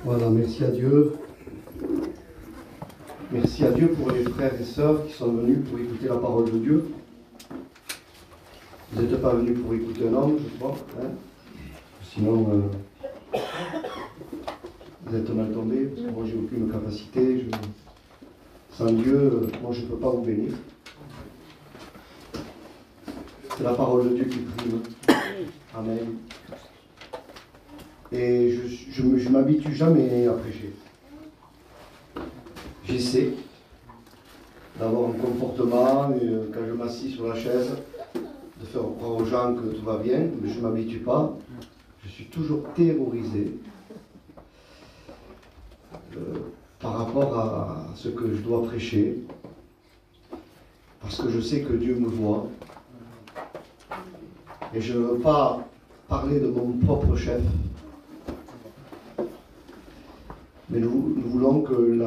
Voilà, merci à Dieu. Merci à Dieu pour les frères et sœurs qui sont venus pour écouter la parole de Dieu. Vous n'êtes pas venus pour écouter un homme, je crois. Hein? Sinon, vous êtes mal tombés, parce que moi, j'ai aucune capacité. Sans Dieu, moi, je ne peux pas vous bénir. C'est la parole de Dieu qui prime. Amen. Et je ne m'habitue jamais à prêcher. J'essaie d'avoir un comportement, quand je m'assis sur la chaise, de faire croire aux gens que tout va bien, mais je ne m'habitue pas. Je suis toujours terrorisé par rapport à ce que je dois prêcher, parce que je sais que Dieu me voit. Et je ne veux pas parler de mon propre chef, mais nous voulons que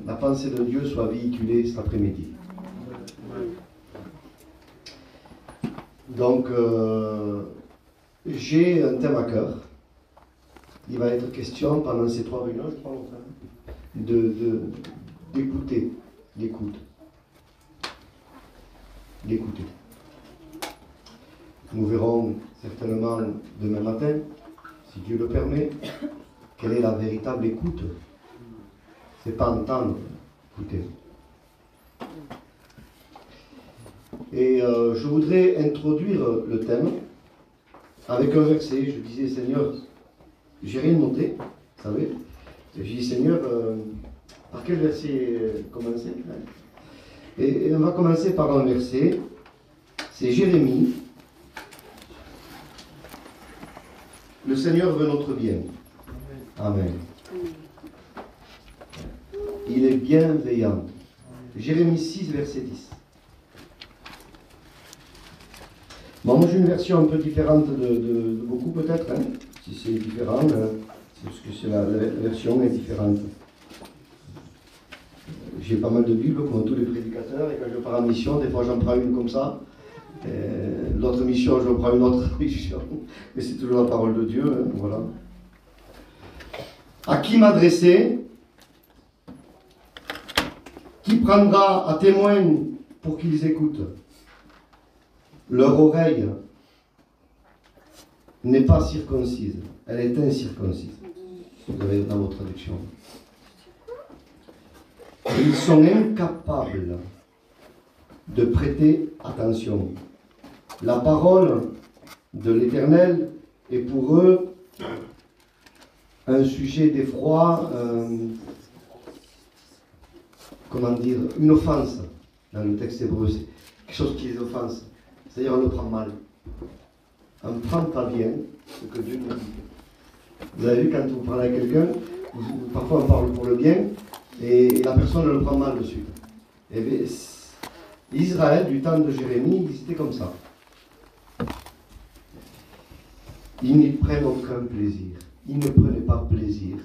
la pensée de Dieu soit véhiculée cet après-midi. Donc, j'ai un thème à cœur. Il va être question pendant ces 3 réunions, je crois, d'écouter, d'écouter. Nous verrons certainement demain matin, si Dieu le permet, quelle est la véritable écoute. Ce n'est pas entendre, écouter. Et je voudrais introduire le thème avec un verset. Je disais, Seigneur, j'ai rien noté, vous savez. Je dis, Seigneur, par quel verset commencer? Et on va commencer par un verset. C'est Jérémie. Le Seigneur veut notre bien. Amen. Il est bienveillant. Jérémie 6, verset 10. Bon, moi j'ai une version un peu différente de beaucoup peut-être. Hein. Si c'est différent, c'est parce que la version est différente. J'ai pas mal de Bibles, comme tous les prédicateurs, et quand je pars en mission, des fois j'en prends une comme ça. L'autre mission, je prends une autre mission. Mais c'est toujours la parole de Dieu, hein, voilà. À qui m'adresser? Qui prendra à témoin pour qu'ils écoutent? Leur oreille n'est pas circoncise, elle est incirconcise. Vous avez dans votre traduction. Ils sont incapables de prêter attention. La parole de l'Éternel est pour eux un sujet d'effroi, comment dire, une offense dans le texte hébreu. C'est quelque chose qui les offense. C'est-à-dire on le prend mal. On ne prend pas bien ce que Dieu nous dit. Vous avez vu quand vous parlez à quelqu'un, parfois on parle pour le bien, et la personne le prend mal de suite. Et bien, Israël, du temps de Jérémie, c'était comme ça. Ils n'y prennent aucun plaisir. Ils ne prenaient pas plaisir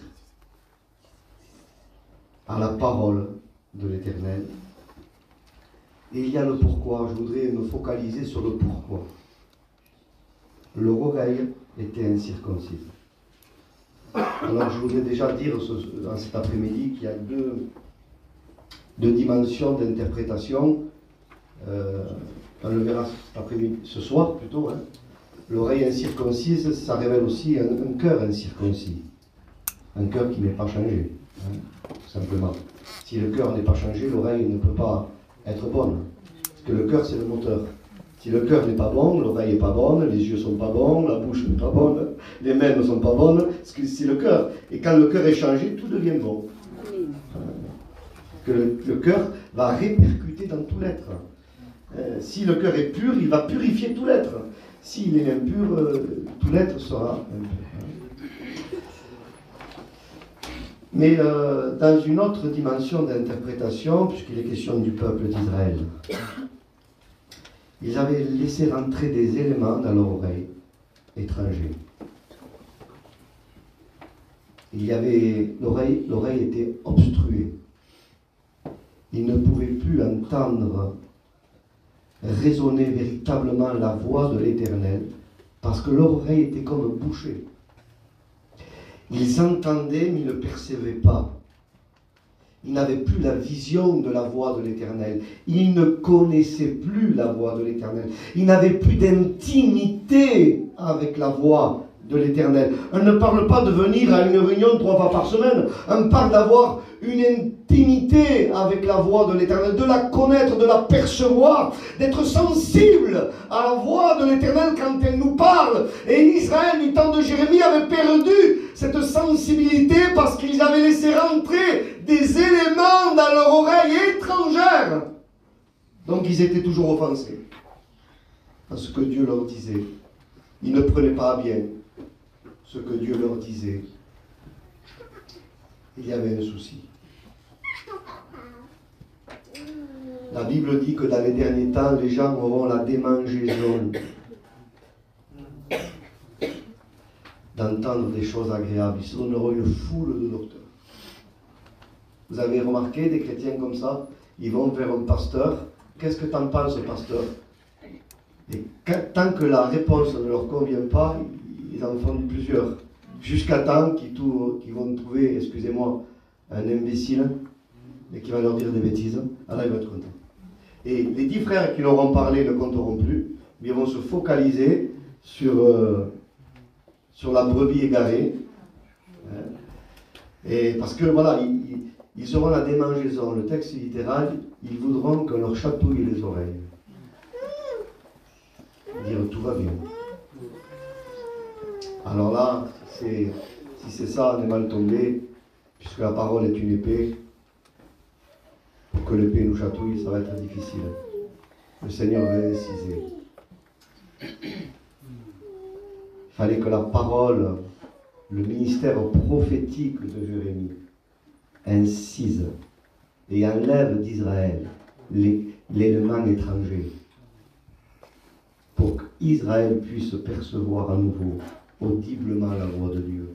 à la parole de l'Éternel. Et il y a le pourquoi. Je voudrais me focaliser sur le pourquoi. Leur oreille était incirconcise. Alors je voudrais déjà dire dans cet après-midi qu'il y a deux dimensions d'interprétation. On le verra cet après-midi, ce soir plutôt. Hein. L'oreille incirconcise, ça révèle aussi un cœur incirconcis. Un cœur qui n'est pas changé, hein, tout simplement. Si le cœur n'est pas changé, l'oreille ne peut pas être bonne. Parce que le cœur, c'est le moteur. Si le cœur n'est pas bon, l'oreille n'est pas bonne, les yeux ne sont pas bons, la bouche n'est pas bonne, les mains ne sont pas bonnes, parce que c'est le cœur. Et quand le cœur est changé, tout devient bon. Que le cœur va répercuter dans tout l'être. Si le cœur est pur, il va purifier tout l'être. S'il est impur, tout l'être sera impur. Mais dans une autre dimension d'interprétation, puisqu'il est question du peuple d'Israël, ils avaient laissé rentrer des éléments dans leur oreille, étrangers. L'oreille était obstruée. Ils ne pouvaient plus entendre résonner véritablement la voix de l'Éternel, parce que leur oreille était comme bouchée. Ils entendaient, mais ils ne percevaient pas. Ils n'avaient plus la vision de la voix de l'Éternel. Ils ne connaissaient plus la voix de l'Éternel. Ils n'avaient plus d'intimité avec la voix de l'Éternel. On ne parle pas de venir à une réunion 3 fois par semaine. On parle d'avoir une intimité avec la voix de l'Éternel, de la connaître, de la percevoir, d'être sensible à la voix de l'Éternel quand elle nous parle. Et Israël, du temps de Jérémie, avait perdu cette sensibilité parce qu'ils avaient laissé rentrer des éléments dans leur oreille étrangère. Donc ils étaient toujours offensés à ce que Dieu leur disait. Ils ne prenaient pas à bien ce que Dieu leur disait. Il y avait un souci. La Bible dit que dans les derniers temps, les gens auront la démangeaison d'entendre des choses agréables. Ils se donneront une foule de docteurs. Vous avez remarqué des chrétiens comme ça, ils vont vers un pasteur. Qu'est-ce que t'en penses, pasteur? Et tant que la réponse ne leur convient pas, ils en font plusieurs. Jusqu'à temps qu'ils vont trouver, excusez-moi, un imbécile et qui va leur dire des bêtises. Alors ils vont être contents. Et les 10 frères qui leur ont parlé ne compteront plus, mais ils vont se focaliser sur la brebis égarée. Et parce que voilà, ils auront la démangeaison. Le texte littéral, ils voudront qu'on leur chatouille les oreilles. Dire tout va bien. Alors là, si c'est ça, on est mal tombé, puisque la parole est une épée. Pour que l'épée nous chatouille, ça va être difficile. Le Seigneur veut inciser. Il fallait que la parole, le ministère prophétique de Jérémie, incise et enlève d'Israël l'élément étranger, pour qu'Israël puisse percevoir à nouveau audiblement la voix de Dieu.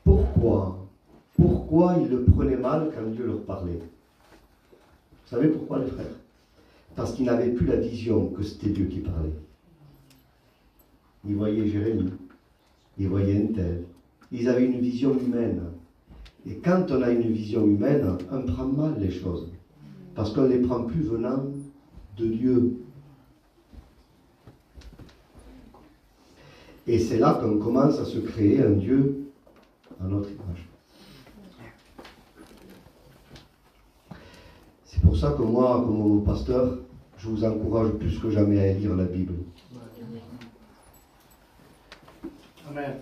Pourquoi ils le prenaient mal quand Dieu leur parlait? Vous savez pourquoi, les frères? Parce qu'ils n'avaient plus la vision que c'était Dieu qui parlait. Ils voyaient Jérémie, ils voyaient un tel. Ils avaient une vision humaine. Et quand on a une vision humaine, on prend mal les choses. Parce qu'on ne les prend plus venant de Dieu. Et c'est là qu'on commence à se créer un Dieu à notre image. C'est pour ça que moi, comme pasteur, je vous encourage plus que jamais à lire la Bible. Amen.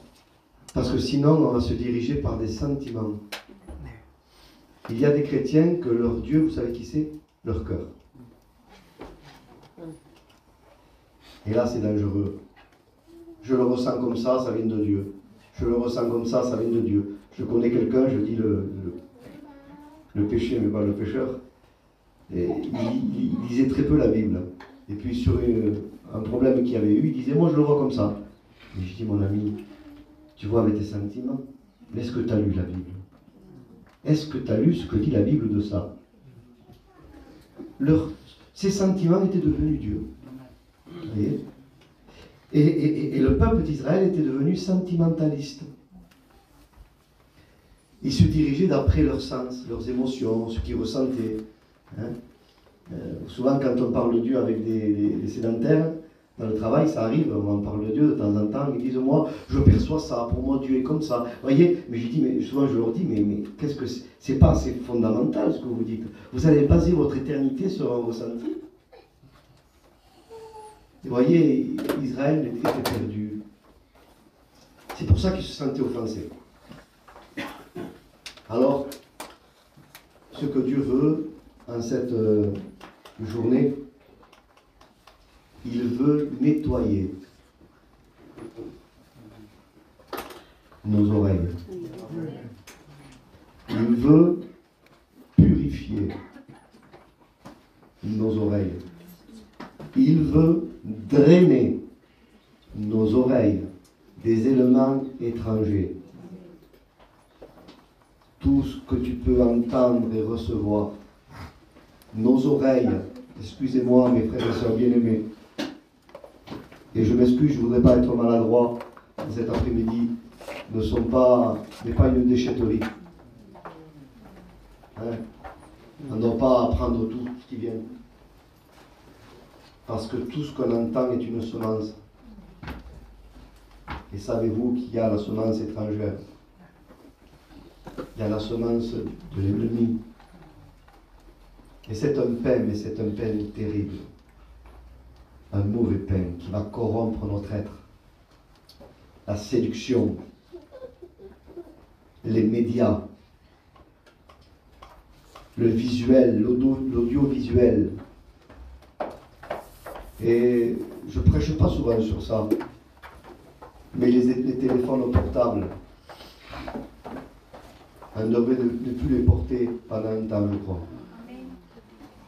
Parce que sinon, on va se diriger par des sentiments. Il y a des chrétiens que leur Dieu, vous savez qui c'est? Leur cœur. Et là, c'est dangereux. Je le ressens comme ça vient de Dieu. Je le ressens comme ça vient de Dieu. Je connais quelqu'un, je dis le péché, mais pas le pécheur. Et il lisait très peu la Bible. Et puis sur un problème qu'il avait eu, il disait, moi je le vois comme ça. Et je dis, mon ami, tu vois avec tes sentiments, mais est-ce que tu as lu la Bible? Est-ce que tu as lu ce que dit la Bible de ça? Ces sentiments étaient devenus Dieu. Vous voyez? Et le peuple d'Israël était devenu sentimentaliste. Ils se dirigeaient d'après leurs sens, leurs émotions, ce qu'ils ressentaient. Souvent, quand on parle de Dieu avec des sédentaires, dans le travail, ça arrive, on parle de Dieu de temps en temps, ils disent, moi, je perçois ça, pour moi, Dieu est comme ça. Vous voyez, mais souvent je leur dis, mais qu'est-ce que c'est pas assez fondamental ce que vous dites. Vous allez baser votre éternité sur un ressenti. Vous voyez, Israël était perdu. C'est pour ça qu'il se sentait offensé. Alors, ce que Dieu veut en cette journée, il veut nettoyer nos oreilles. Il veut purifier nos oreilles. Il veut drainer nos oreilles des éléments étrangers. Tout ce que tu peux entendre et recevoir. Nos oreilles, excusez-moi mes frères et sœurs bien-aimés, et je m'excuse, je ne voudrais pas être maladroit cet après-midi, n'est pas une déchetterie. Hein? On ne doit pas prendre tout ce qui vient. Parce que tout ce qu'on entend est une semence. Et savez-vous qu'il y a la semence étrangère? Il y a la semence de l'ennemi. Et c'est un pain, mais c'est un pain terrible. Un mauvais pain qui va corrompre notre être. La séduction, les médias, le visuel, l'audiovisuel. Et je ne prêche pas souvent sur ça, mais les téléphones portables, on devrait ne plus les porter pendant un temps, je crois.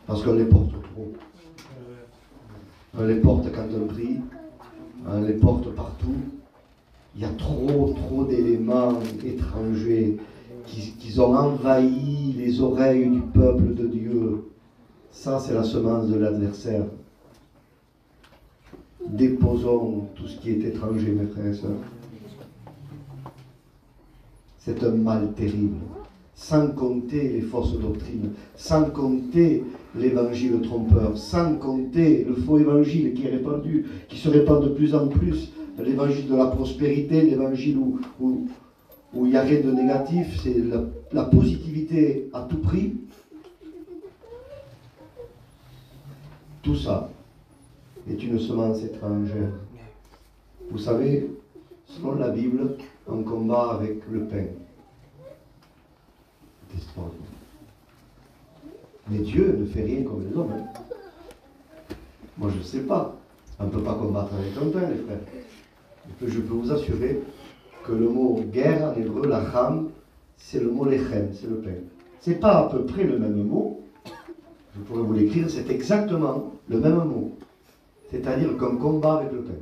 Parce qu'on les porte trop. On les porte quand on prie, on les porte partout. Il y a trop d'éléments étrangers qui ont envahi les oreilles du peuple de Dieu. Ça, c'est la semence de l'adversaire. Déposons tout ce qui est étranger, mes frères et sœurs. C'est un mal terrible. Sans compter les fausses doctrines, sans compter l'évangile trompeur, sans compter le faux évangile qui est répandu, qui se répand de plus en plus, l'évangile de la prospérité, l'évangile où il n'y a rien de négatif, c'est la positivité à tout prix. Tout ça est une semence étrangère. Vous savez, selon la Bible, on combat avec le pain. C'est extraordinaire. Mais Dieu ne fait rien comme les hommes. Hein. Moi, je ne sais pas. On ne peut pas combattre avec un pain, les frères. Je peux vous assurer que le mot guerre en hébreu, la ram, c'est le mot lechem, c'est le pain. Ce n'est pas à peu près le même mot. Je pourrais vous l'écrire, c'est exactement le même mot. C'est-à-dire qu'on combat avec le pain.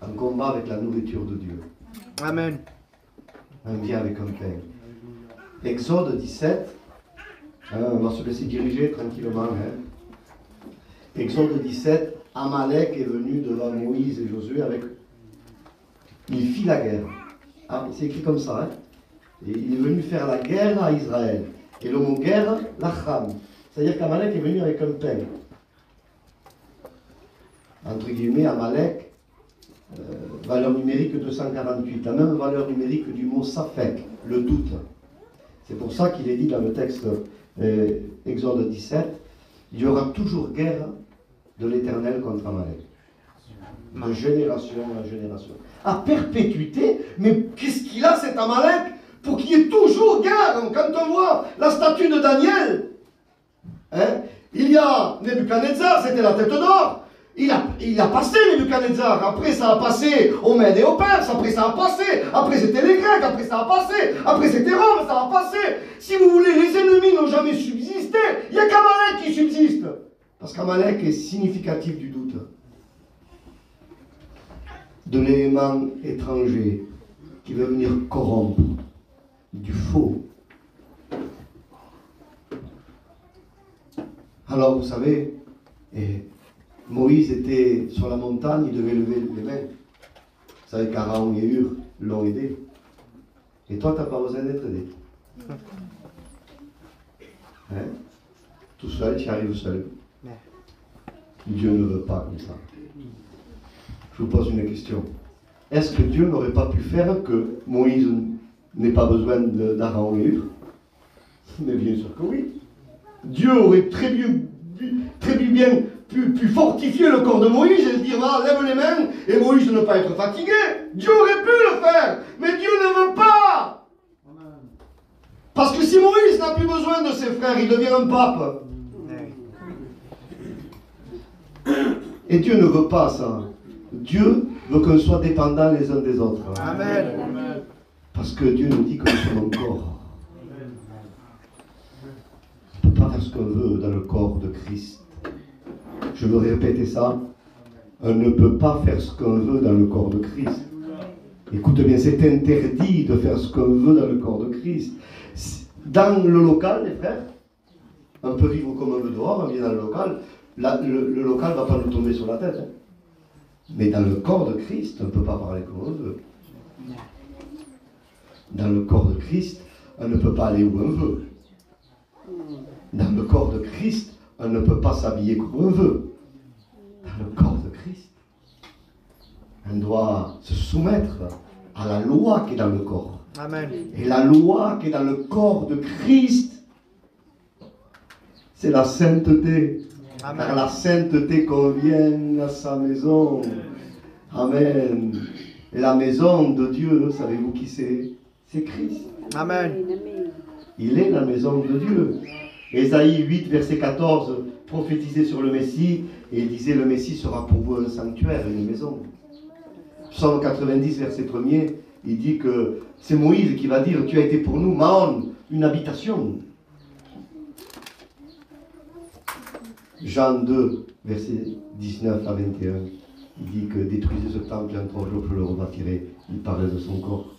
Un combat avec la nourriture de Dieu. Amen. On vient avec un pain. Exode 17, on va se laisser diriger tranquillement. Hein. Exode 17, Amalek est venu devant Moïse et Josué avec... Il fit la guerre. Ah, c'est écrit comme ça. Hein. Et il est venu faire la guerre à Israël. Et le mot guerre, l'acham. C'est-à-dire qu'Amalek est venu avec un pain. Entre guillemets, Amalek, valeur numérique 248, la même valeur numérique du mot Safek, le doute. C'est pour ça qu'il est dit dans le texte Exode 17, il y aura toujours guerre de l'Éternel contre Amalek. De génération en génération. À perpétuité, mais qu'est-ce qu'il a cet Amalek pour qu'il y ait toujours guerre? Quand on voit la statue de Daniel, hein, il y a Nebuchadnezzar, c'était la tête d'or. Il a passé Nebuchadnezzar, après ça a passé aux Mèdes et aux Perses, après ça a passé, après c'était les Grecs, après ça a passé, après c'était Rome, ça a passé. Si vous voulez, les ennemis n'ont jamais subsisté, il n'y a qu'Amalek qui subsiste. Parce qu'Amalek est significatif du doute. De l'élément étranger qui veut venir corrompre, du faux. Alors vous savez, Moïse était sur la montagne, il devait lever les mains. Vous savez qu'Aaron et Hur l'ont aidé. Et toi, tu n'as pas besoin d'être aidé. Hein? Tout seul, tu y arrives seul. Dieu ne veut pas comme ça. Je vous pose une question. Est-ce que Dieu n'aurait pas pu faire que Moïse n'ait pas besoin d'Aaron et Hur? Mais bien sûr que oui. Dieu aurait très bien pu fortifier le corps de Moïse et dire ah, lève les mains et Moïse ne pas être fatigué. Dieu aurait pu le faire, mais Dieu ne veut pas. Parce que si Moïse n'a plus besoin de ses frères, il devient un pape. Et Dieu ne veut pas ça. Dieu veut qu'on soit dépendants les uns des autres. Amen. Parce que Dieu nous dit que nous sommes un corps. On ne peut pas faire ce qu'on veut dans le corps de Christ. Je veux répéter ça. On ne peut pas faire ce qu'on veut dans le corps de Christ. Écoute bien, c'est interdit de faire ce qu'on veut dans le corps de Christ. Dans le local, les frères, on peut vivre comme on veut dehors, on vient dans le local. Le local ne va pas nous tomber sur la tête. Hein. Mais dans le corps de Christ, on ne peut pas parler comme on veut. Dans le corps de Christ, on ne peut pas aller où on veut. Dans le corps de Christ, on ne peut pas s'habiller comme on veut. Dans le corps de Christ, on doit se soumettre à la loi qui est dans le corps. Amen. Et la loi qui est dans le corps de Christ, c'est la sainteté. Amen. Car la sainteté convient à sa maison. Amen. Et la maison de Dieu, savez-vous qui c'est? C'est Christ. Amen. Il est la maison de Dieu. Ésaïe 8, verset 14, prophétisait sur le Messie, et il disait, le Messie sera pour vous un sanctuaire, une maison. Psaume 90, verset 1er, il dit que c'est Moïse qui va dire, tu as été pour nous, Maon, une habitation. Jean 2, verset 19 à 21, il dit que détruisez ce temple et en 3 jours je le rebâtirai. Il parlait de son corps.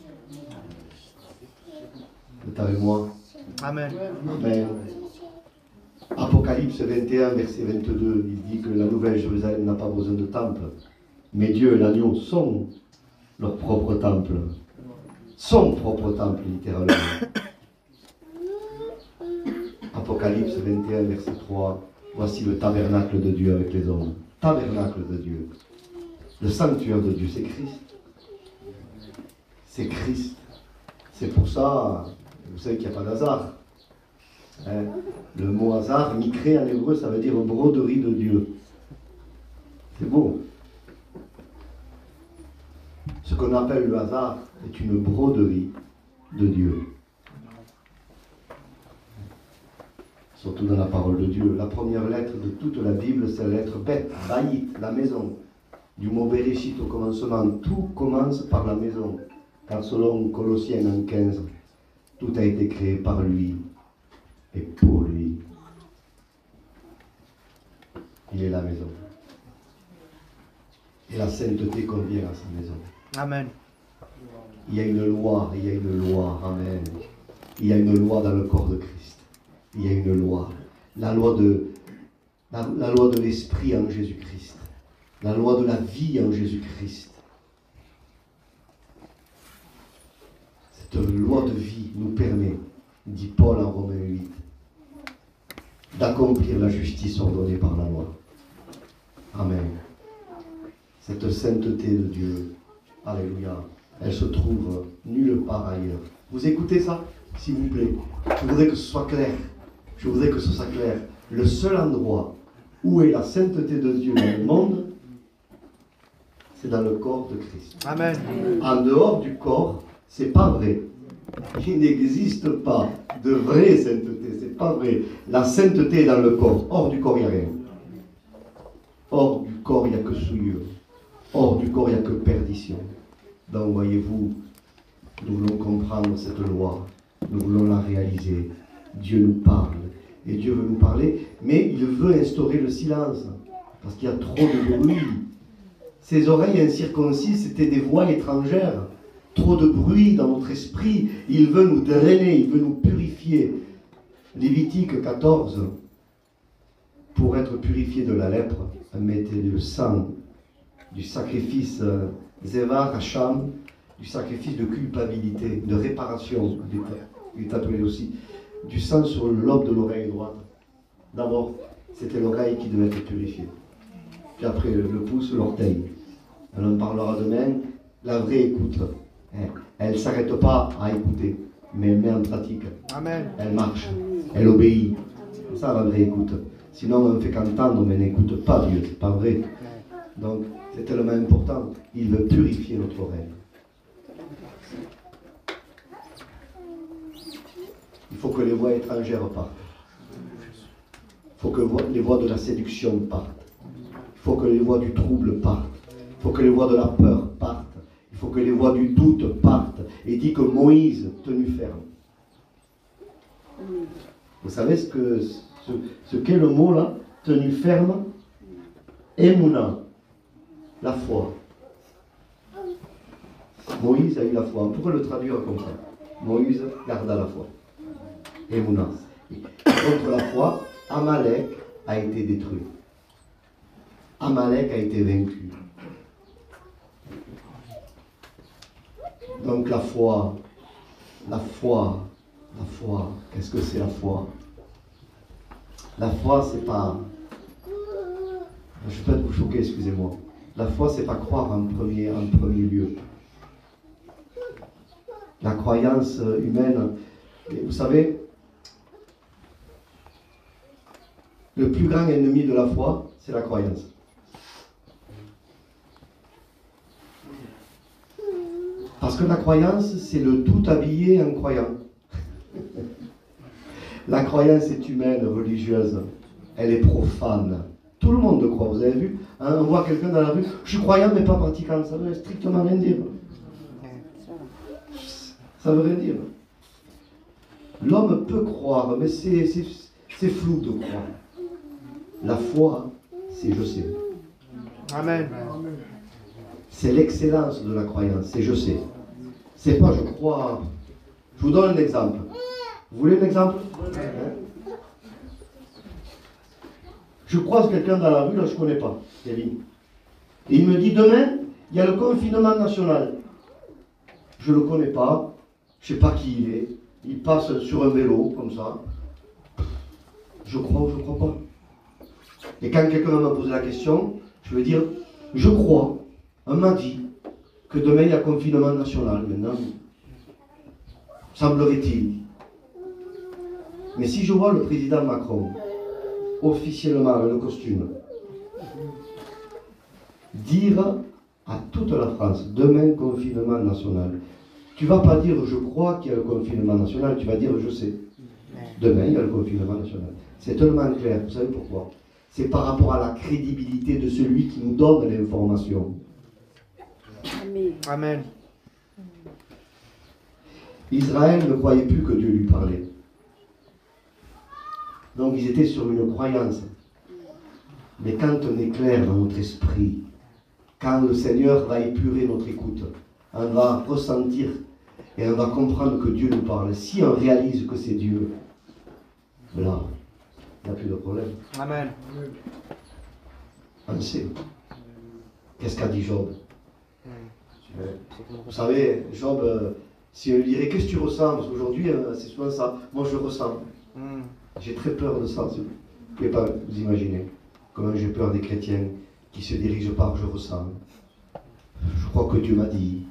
Vous êtes avec moi? Amen. Amen. Apocalypse 21, verset 22, il dit que la nouvelle Jérusalem n'a pas besoin de temple, mais Dieu et l'agneau sont leur propre temple. Son propre temple, littéralement. Apocalypse 21, verset 3, voici le tabernacle de Dieu avec les hommes. Tabernacle de Dieu. Le sanctuaire de Dieu, c'est Christ. C'est Christ. C'est pour ça, vous savez qu'il n'y a pas d'hasard. Hein? Le mot hasard, mikré en hébreu, ça veut dire broderie de Dieu. C'est beau. Ce qu'on appelle le hasard est une broderie de Dieu. Surtout dans la parole de Dieu. La première lettre de toute la Bible, c'est la lettre Bet, Baït, la maison. Du mot Bereshit au commencement, tout commence par la maison. Car selon Colossiens 1,15, tout a été créé par lui et pour lui. Il est la maison. Et la sainteté convient à sa maison. Amen. Il y a une loi, amen. Il y a une loi dans le corps de Christ. Il y a une loi. La loi de l'esprit en Jésus-Christ. La loi de la vie en Jésus-Christ. Cette loi de vie nous permet, dit Paul en Romains 8, d'accomplir la justice ordonnée par la loi. Amen. Cette sainteté de Dieu, alléluia, elle se trouve nulle part ailleurs. Vous écoutez ça, s'il vous plaît? Je voudrais que ce soit clair. Je voudrais que ce soit clair. Le seul endroit où est la sainteté de Dieu dans le monde, c'est dans le corps de Christ. Amen. En dehors du corps, c'est pas vrai. Il n'existe pas de vraie sainteté, c'est pas vrai. La sainteté est dans le corps. Hors du corps, il n'y a rien. Hors du corps, il n'y a que souillure. Hors du corps, il n'y a que perdition. Donc, voyez-vous, nous voulons comprendre cette loi. Nous voulons la réaliser. Dieu nous parle. Et Dieu veut nous parler, mais il veut instaurer le silence. Parce qu'il y a trop de bruit. Ces oreilles incirconcises, c'était des voix étrangères. Trop de bruit dans notre esprit. Il veut nous drainer, il veut nous purifier. Lévitique 14. Pour être purifié de la lèpre, mettez le sang du sacrifice Zévar Hacham, du sacrifice de culpabilité, de réparation, il est appelé aussi, du sang sur le lobe de l'oreille droite. D'abord, c'était l'oreille qui devait être purifiée. Puis après, le pouce, l'orteil. On en parlera demain. La vraie écoute, elle ne s'arrête pas à écouter, mais elle met en pratique. Amen. Elle marche, elle obéit. C'est ça la vraie écoute. Sinon, on ne fait qu'entendre, mais n'écoute pas Dieu. C'est pas vrai. Donc, c'est tellement important. Il veut purifier notre oreille. Il faut que les voix étrangères partent. Il faut que les voix de la séduction partent. Il faut que les voix du trouble partent. Il faut que les voix de la peur partent. Il faut que les voix du doute partent. Et dit que Moïse, tenu ferme. Vous savez ce qu'est le mot là? Tenu ferme? Emouna. La foi. Moïse a eu la foi. On pourrait le traduire comme ça. Moïse garda la foi. Emouna. Contre la foi, Amalek a été détruit. Amalek a été vaincu. Donc la foi, qu'est-ce que c'est la foi? La foi, c'est pas... Je vais peut-être vous choquer, excusez-moi. La foi, c'est pas croire en premier lieu. La croyance humaine, et vous savez, le plus grand ennemi de la foi, c'est la croyance. Parce que la croyance, c'est le tout habillé en croyant. La croyance est humaine, religieuse. Elle est profane. Tout le monde croit, vous avez vu, hein, on voit quelqu'un dans la rue, je suis croyant mais pas pratiquant, ça veut strictement rien dire. Ça veut rien dire. L'homme peut croire, mais c'est flou de croire. La foi, c'est je sais. Amen. C'est l'excellence de la croyance, c'est je sais. C'est pas je crois. Je vous donne un exemple. Vous voulez un exemple? Je croise quelqu'un dans la rue, là je ne connais pas, Kevin. Et il me dit, demain, il y a le confinement national. Je ne le connais pas, je ne sais pas qui il est. Il passe sur un vélo, comme ça. Je crois ou je ne crois pas. Et quand quelqu'un m'a posé la question, je veux dire, je crois. On m'a dit que demain, il y a confinement national. Maintenant, semblerait-il. Mais si je vois le président Macron, officiellement avec le costume, dire à toute la France, demain confinement national, tu ne vas pas dire je crois qu'il y a le confinement national, tu vas dire je sais. Demain il y a le confinement national. C'est tellement clair, vous savez pourquoi? C'est par rapport à la crédibilité de celui qui nous donne l'information. Amen. Israël ne croyait plus que Dieu lui parlait. Donc ils étaient sur une croyance. Mais quand on est clair dans notre esprit, quand le Seigneur va épurer notre écoute, on va ressentir et on va comprendre que Dieu nous parle. Si on réalise que c'est Dieu, là, il n'y a plus de problème. Amen. On sait. Qu'est-ce qu'a dit Job? Vous savez, Job, si on lui dirait qu'est-ce que tu ressens? Parce qu'aujourd'hui, c'est souvent ça. Moi, je ressens. J'ai très peur de ça. Vous ne pouvez pas vous imaginer comment j'ai peur des chrétiens qui se dirigent par je ressens. Je crois que Dieu m'a dit.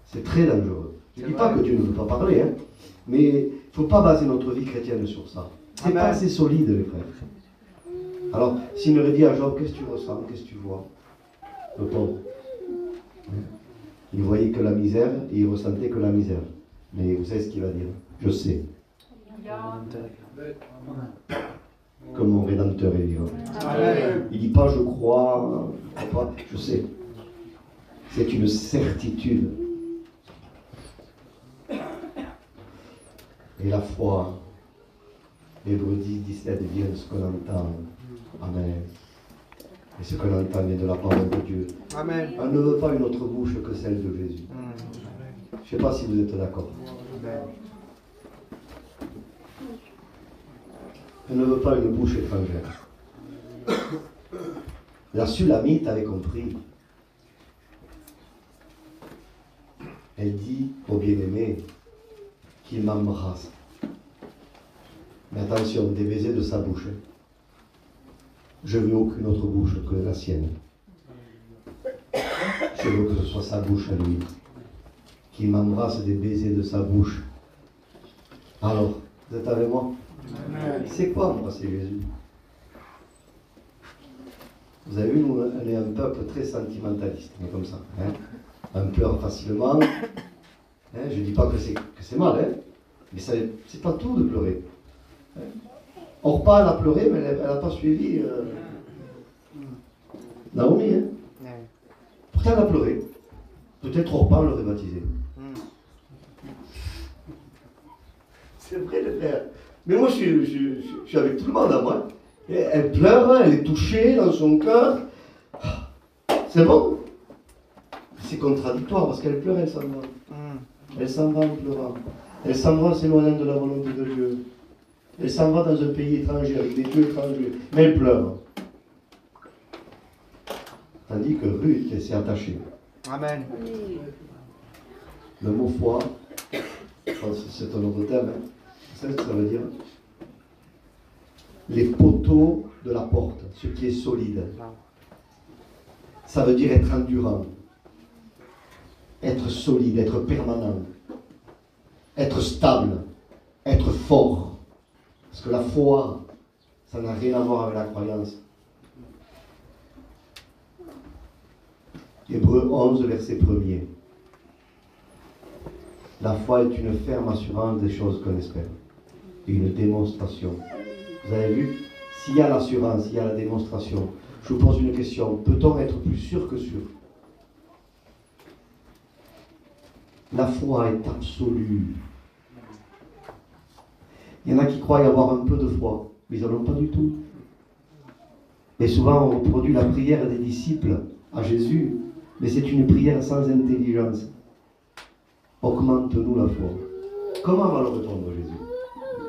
C'est très dangereux. Je ne dis pas que Dieu ne veut pas parler, hein, mais il ne faut pas baser notre vie chrétienne sur ça. C'est pas assez solide, les frères. Alors, s'il m'aurait dit à Job, qu'est-ce que tu ressens, qu'est-ce que tu vois? Le pauvre. Il voyait que la misère et il ressentait que la misère. Mais vous savez ce qu'il va dire? Je sais. Comme mon Rédempteur est vivant. Il ne dit pas je crois, je sais. C'est une certitude. Et la foi, Hébreux 10:17 vient de ce qu'on entend. Amen. Et ce qu'on entend vient de la parole de Dieu. Amen. On ne veut pas une autre bouche que celle de Jésus. Je ne sais pas si vous êtes d'accord. On ne veut pas une bouche étrangère. La Sulamite avait compris. Elle dit au bien-aimé qu'il m'embrasse. Mais attention, des baisers de sa bouche. Je veux aucune autre bouche que la sienne. Je veux que ce soit sa bouche à lui. Qu'il m'embrasse des baisers de sa bouche. Alors, vous êtes avec moi? C'est quoi embrasser Jésus? Vous avez vu, nous, on est un peuple très sentimentaliste, on est comme ça. Hein? On pleure facilement. Hein? Je ne dis pas que c'est mal, hein? Mais c'est pas tout de pleurer. Hein? Orpa, elle a pleuré, mais elle n'a pas suivi Naomi. Hein? Pourtant, elle a pleuré. Peut-être Orpa l'aurait baptisé. C'est vrai, les frères. Mais moi, je suis avec tout le monde à moi. Et elle pleure, elle est touchée dans son cœur. C'est bon. C'est contradictoire parce qu'elle pleure, elle s'en va. Elle s'en va en pleurant. Elle s'en va en s'éloignant de la volonté de Dieu. Elle s'en va dans un pays étranger, avec des dieux étrangers. Mais elle pleure. Tandis que Ruth, elle s'est attachée. Amen. Le mot foi, c'est un autre thème, hein. Vous savez ce que ça veut dire? Les poteaux de la porte, ce qui est solide. Ça veut dire être endurant, être solide, être permanent, être stable, être fort. Parce que la foi, ça n'a rien à voir avec la croyance. Hébreux 11, verset 1er. La foi est une ferme assurance des choses qu'on espère. Et une démonstration. Vous avez vu? S'il y a l'assurance, il y a la démonstration. Je vous pose une question. Peut-on être plus sûr que sûr? La foi est absolue. Il y en a qui croient y avoir un peu de foi, mais ils n'en ont pas du tout. Et souvent, on reproduit la prière des disciples à Jésus, mais c'est une prière sans intelligence. Augmente-nous la foi. Comment va le répondre Jésus?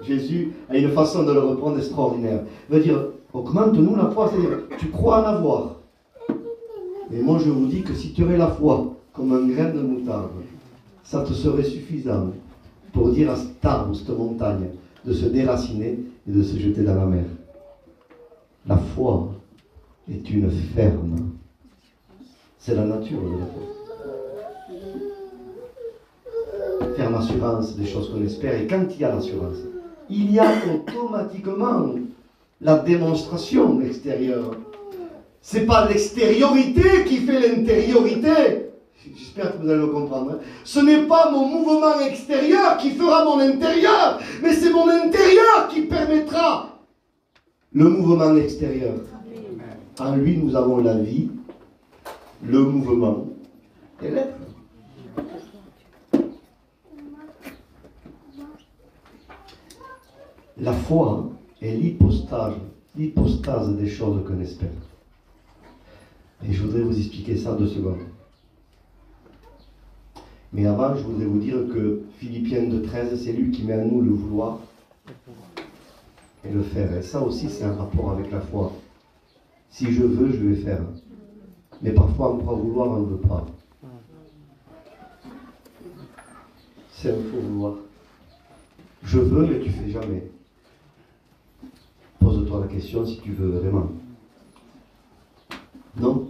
Jésus a une façon de le reprendre extraordinaire. Il veut dire, augmente-nous la foi, c'est-à-dire, tu crois en avoir. Mais moi je vous dis que si tu aurais la foi comme un grain de moutarde, ça te serait suffisant pour dire à cet arbre, cette montagne, de se déraciner et de se jeter dans la mer. La foi est une ferme. C'est la nature de la foi. Ferme assurance des choses qu'on espère. Et quand il y a l'assurance, il y a automatiquement la démonstration extérieure. C'est pas l'extériorité qui fait l'intériorité. J'espère que vous allez le comprendre. Ce n'est pas mon mouvement extérieur qui fera mon intérieur, mais c'est mon intérieur qui permettra le mouvement extérieur. En lui, nous avons la vie, le mouvement et l'être. La foi est l'hypostase des choses qu'on espère. Et je voudrais vous expliquer ça 2 secondes. Mais avant, je voudrais vous dire que Philippiens 2,13, c'est lui qui met en nous le vouloir et le faire. Et ça aussi, c'est un rapport avec la foi. Si je veux, je vais faire. Mais parfois, on croit vouloir, on ne veut pas. C'est un faux vouloir. Je veux, mais tu ne fais jamais. Pose-toi la question si tu veux vraiment. Non?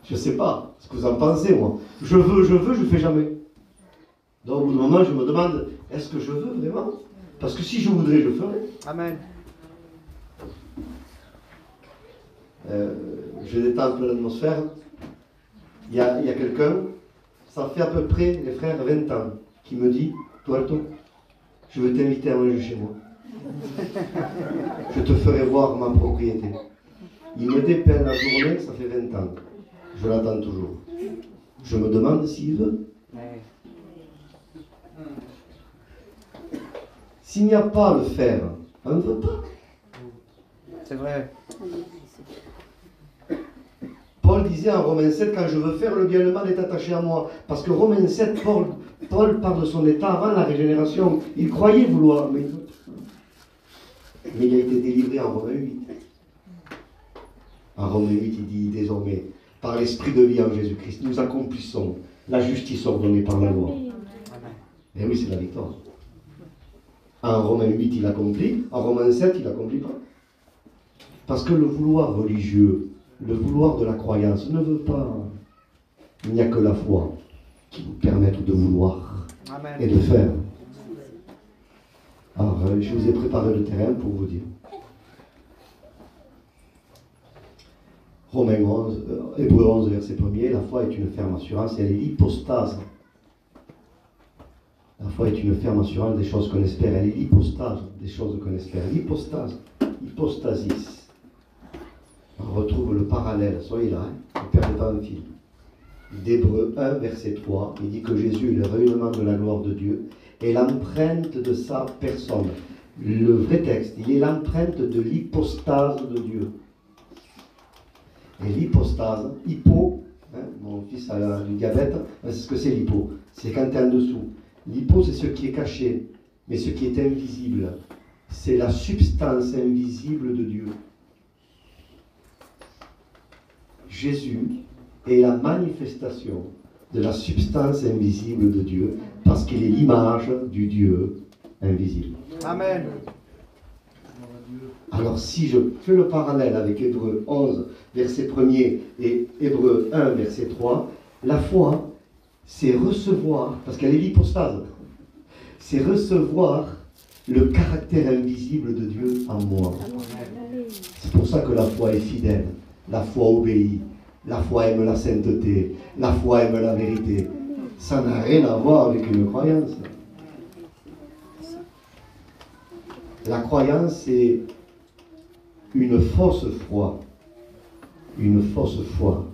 Je ne sais pas ce que vous en pensez, moi. Je veux, je ne fais jamais. Donc, au bout d'un moment, je me demande, est-ce que je veux vraiment? Parce que si je voudrais, je ferais. Amen. Je détends un peu l'atmosphère. Il y a quelqu'un, ça fait à peu près, les frères, 20 ans, qui me dit, Tuerto, je veux t'inviter à manger chez moi. Je te ferai voir ma propriété. Il me dépeint la journée, ça fait 20 ans. Je l'attends toujours. Je me demande s'il veut. S'il n'y a pas le faire, on ne veut pas. C'est vrai. Paul disait en Romains 7, quand je veux faire le bien, le mal est attaché à moi. Parce que Romains 7, Paul parle de son état avant la régénération. Il croyait vouloir, mais il a été délivré en Romains 8. En Romains 8, il dit désormais, par l'esprit de vie en Jésus-Christ, nous accomplissons la justice ordonnée par la loi. Et oui, c'est la victoire. En Romains 8, il accomplit. En Romains 7, il n'accomplit pas. Parce que le vouloir religieux, le vouloir de la croyance ne veut pas. Il n'y a que la foi qui vous permette de vouloir. Amen. Et de faire. Alors, je vous ai préparé le terrain pour vous dire. Romains 11, Hébreux 11, verset 1er, la foi est une ferme assurance et elle est l'hypostase. La foi est une ferme assurance des choses qu'on espère. Elle est l'hypostase des choses qu'on espère. L'hypostase, hypostasis. On retrouve le parallèle, soyez là, ne perdez pas un fil. D'Hébreux 1, verset 3, il dit que Jésus est le rayonnement de la gloire de Dieu et l'empreinte de sa personne. Le vrai texte, il est l'empreinte de l'hypostase de Dieu. Et l'hypostase, hypo, mon fils a du diabète, c'est ce que c'est l'hypo. C'est quand tu es en dessous. L'hypo, c'est ce qui est caché, mais ce qui est invisible. C'est la substance invisible de Dieu. Jésus est la manifestation de la substance invisible de Dieu, parce qu'il est l'image du Dieu invisible. Amen. Alors si je fais le parallèle avec Hébreux 11, verset 1er, et Hébreux 1, verset 3, la foi, c'est recevoir, parce qu'elle est l'hypostase, c'est recevoir le caractère invisible de Dieu en moi. C'est pour ça que la foi est fidèle, la foi obéit, la foi aime la sainteté, la foi aime la vérité. Ça n'a rien à voir avec une croyance. La croyance, c'est une fausse foi. Une fausse foi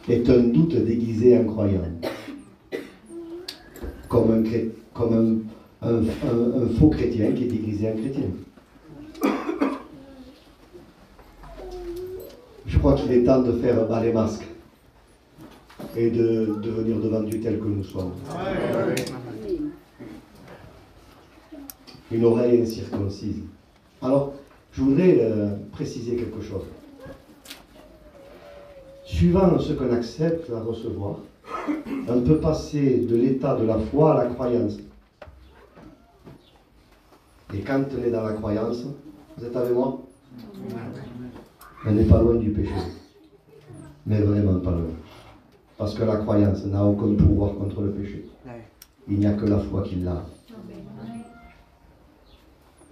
est un doute déguisé en croyant. Comme un faux chrétien qui est déguisé en chrétien. Je crois qu'il est temps de faire bas les masques et de devenir devant Dieu tel que nous sommes. Une oreille incirconcise. Alors, je voudrais préciser quelque chose. Suivant ce qu'on accepte à recevoir, on peut passer de l'état de la foi à la croyance. Et quand on est dans la croyance, vous êtes avec moi? On n'est pas loin du péché. Mais vraiment pas loin. Parce que la croyance n'a aucun pouvoir contre le péché. Il n'y a que la foi qui l'a.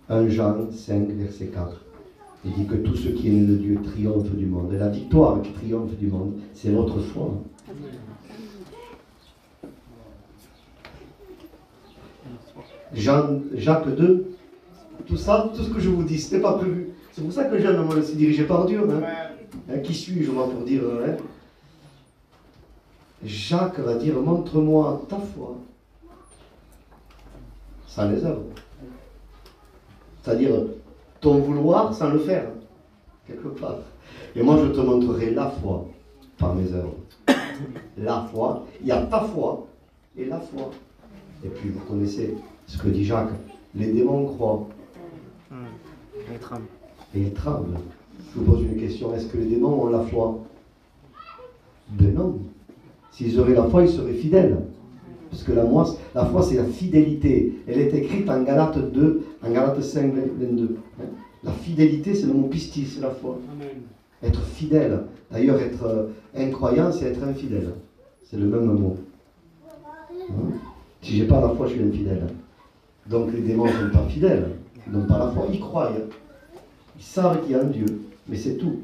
1 Jean 5, verset 4. Il dit que tout ce qui est né de Dieu triomphe du monde. Et la victoire qui triomphe du monde, c'est notre foi. Jacques 2, tout ça, tout ce que je vous dis, ce n'est pas prévu. C'est pour ça que j'aime me laisser diriger par Dieu. Qui suis-je, moi, pour dire Jacques va dire, montre-moi ta foi sans les œuvres. C'est-à-dire, ton vouloir sans le faire, quelque part. Et moi, je te montrerai la foi par mes œuvres. La foi, il y a ta foi et la foi. Et puis, vous connaissez ce que dit Jacques, les démons croient. Et tremble. Et ils tremblent. Je vous pose une question, est-ce que les démons ont la foi? Ben non. S'ils auraient la foi, ils seraient fidèles. Parce que la foi, c'est la fidélité. Elle est écrite en Galates 2, en Galates 5, 22. La fidélité, c'est le mot pistis, c'est la foi. Amen. Être fidèle. D'ailleurs, être incroyant, c'est être infidèle. C'est le même mot. Si je n'ai pas la foi, je suis infidèle. Donc les démons ne sont pas fidèles. Ils n'ont pas la foi. Ils croient. Ils savent qu'il y a un Dieu. Mais c'est tout.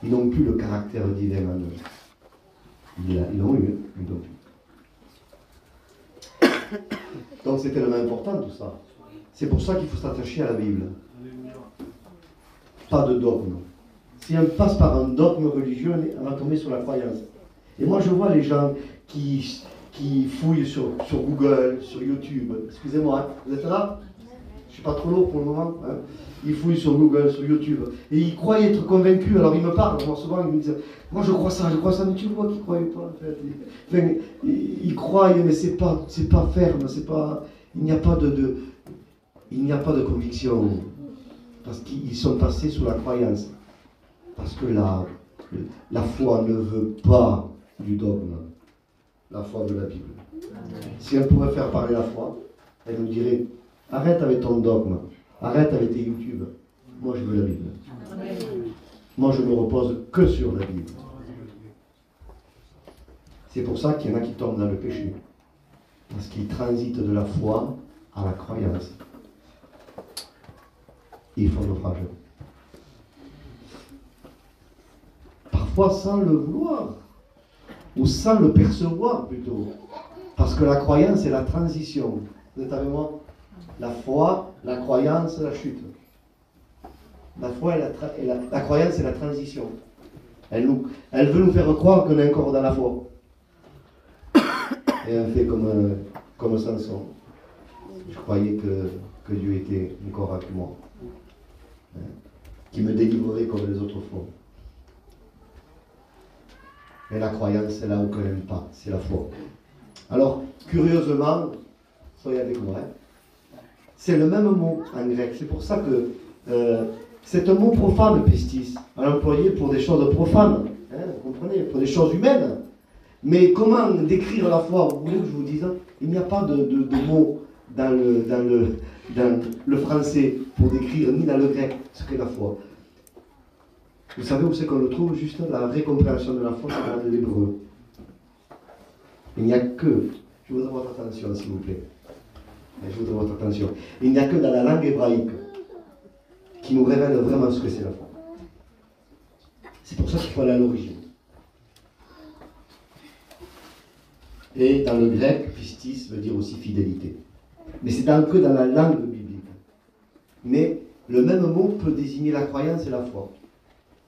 Ils n'ont plus le caractère divin en eux. Ils l'ont eu. Ils l'ont plus. Donc c'est tellement important tout ça. C'est pour ça qu'il faut s'attacher à la Bible. Pas de dogme. Si on passe par un dogme religieux, on va tomber sur la croyance. Et moi je vois les gens qui fouillent sur Google, sur YouTube. Excusez-moi, hein, vous êtes là? Je ne suis pas trop lourd pour le moment. Hein. Ils fouillent sur Google, sur YouTube. Et ils croient être convaincus. Alors ils me parlent. Moi souvent ils me disent, moi je crois ça. Mais tu vois qu'ils ne croient pas. En fait. Enfin, ils croient, mais c'est pas ferme. Il n'y a pas de conviction. Parce qu'ils sont passés sous la croyance. Parce que la foi ne veut pas du dogme. La foi de la Bible. Si elle pouvait faire parler la foi, elle nous dirait, arrête avec ton dogme, arrête avec tes YouTube. Moi je veux la Bible. Moi je ne me repose que sur la Bible. C'est pour ça qu'il y en a qui tombent dans le péché. Parce qu'ils transitent de la foi à la croyance. Ils font naufrage. Parfois sans le vouloir. Ou sans le percevoir plutôt. Parce que la croyance est la transition. Vous êtes avec moi? La foi, la croyance, la chute. La foi et la croyance c'est la transition. Elle veut nous faire croire qu'on est encore dans la foi. Et on fait comme Samson. Je croyais que Dieu était encore avec moi. Qui me délivrerait comme les autres font. Mais la croyance, c'est là où on n'aime pas, c'est la foi. Alors, curieusement, soyez avec moi, c'est le même mot en grec. C'est pour ça que C'est un mot profane, pistis, à l'employer pour des choses profanes, hein, vous comprenez, pour des choses humaines. Mais comment décrire la foi? Vous voulez que je vous dise? Il n'y a pas de mots dans le français pour décrire, ni dans le grec, ce qu'est la foi. Vous savez où c'est qu'on le trouve? Juste la vraie compréhension de la foi, c'est dans l'hébreu. Il n'y a que, je voudrais votre attention s'il vous plaît, je voudrais votre attention, il n'y a que dans la langue hébraïque qui nous révèle vraiment ce que c'est la foi. C'est pour ça qu'il faut aller à l'origine. Et dans le grec, pistis veut dire aussi fidélité. Mais c'est que dans la langue biblique. Mais le même mot peut désigner la croyance et la foi.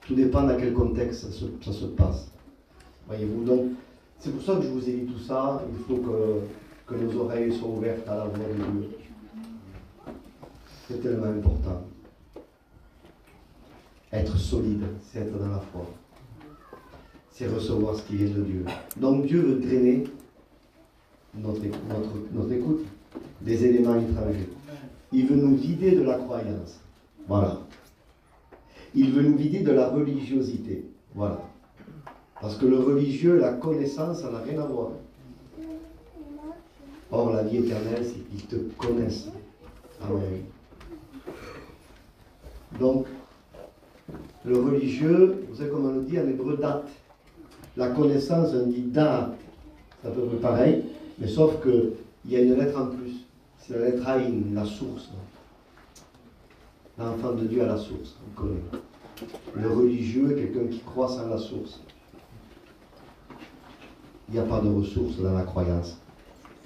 Tout dépend dans quel contexte ça se passe. Voyez-vous, donc, c'est pour ça que je vous ai dit tout ça. Il faut que nos oreilles soient ouvertes à la voix de Dieu. C'est tellement important. Être solide, c'est être dans la foi. C'est recevoir ce qui vient de Dieu. Donc Dieu veut drainer notre écoute des éléments étrangers. Il veut nous vider de la croyance. Voilà. Il veut nous vider de la religiosité. Voilà. Parce que le religieux, la connaissance, ça n'a rien à voir. Or, la vie éternelle, c'est qu'ils te connaissent. Amen. Donc, le religieux, vous savez comment on le dit en hébreu, date. La connaissance, on dit date. C'est à peu près pareil, mais sauf qu'il y a une lettre en plus. C'est la lettre Aïn, la source. L'enfant de Dieu à la source, on connaît. Le religieux est quelqu'un qui croit sans la source. Il n'y a pas de ressources dans la croyance.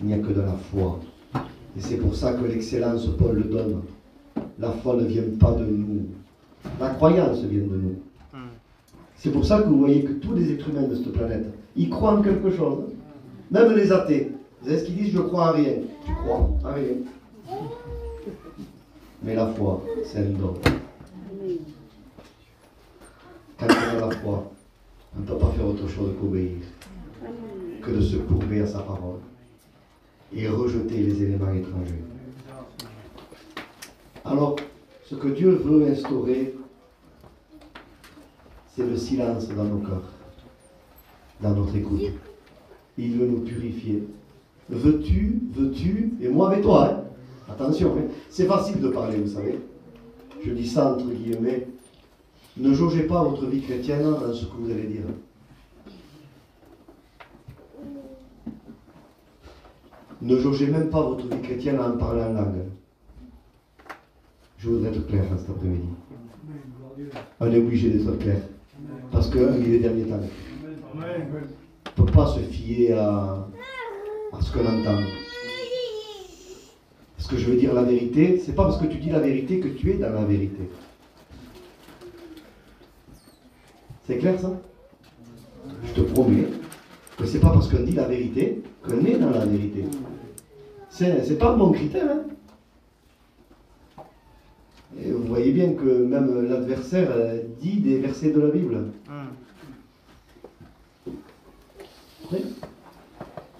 Il n'y a que de la foi. Et c'est pour ça que l'excellence, Paul le donne. La foi ne vient pas de nous. La croyance vient de nous. C'est pour ça que vous voyez que tous les êtres humains de cette planète, ils croient en quelque chose. Même les athées. Vous savez ce qu'ils disent? Je crois en rien. Tu crois en rien. Mais la foi, c'est un don. Quand on a la foi, on ne peut pas faire autre chose qu'obéir, que de se courber à sa parole et rejeter les éléments étrangers. Alors, ce que Dieu veut instaurer, c'est le silence dans nos cœurs, dans notre écoute. Il veut nous purifier. Veux-tu, et moi avec toi, hein? Attention, hein? C'est facile de parler, vous savez. Je dis ça entre guillemets. Ne jaugez pas votre vie chrétienne dans ce que vous allez dire. Ne jaugez même pas votre vie chrétienne en parlant en langue. Je voudrais être clair cet après-midi. On est obligé d'être clair. Parce qu'il est les derniers temps. On ne peut pas se fier à ce qu'on entend. Parce que je veux dire la vérité, c'est pas parce que tu dis la vérité que tu es dans la vérité. C'est clair ça? Je te promets que c'est pas parce qu'on dit la vérité qu'on est dans la vérité. C'est pas un bon critère. Hein? Et vous voyez bien que même l'adversaire dit des versets de la Bible. Oui.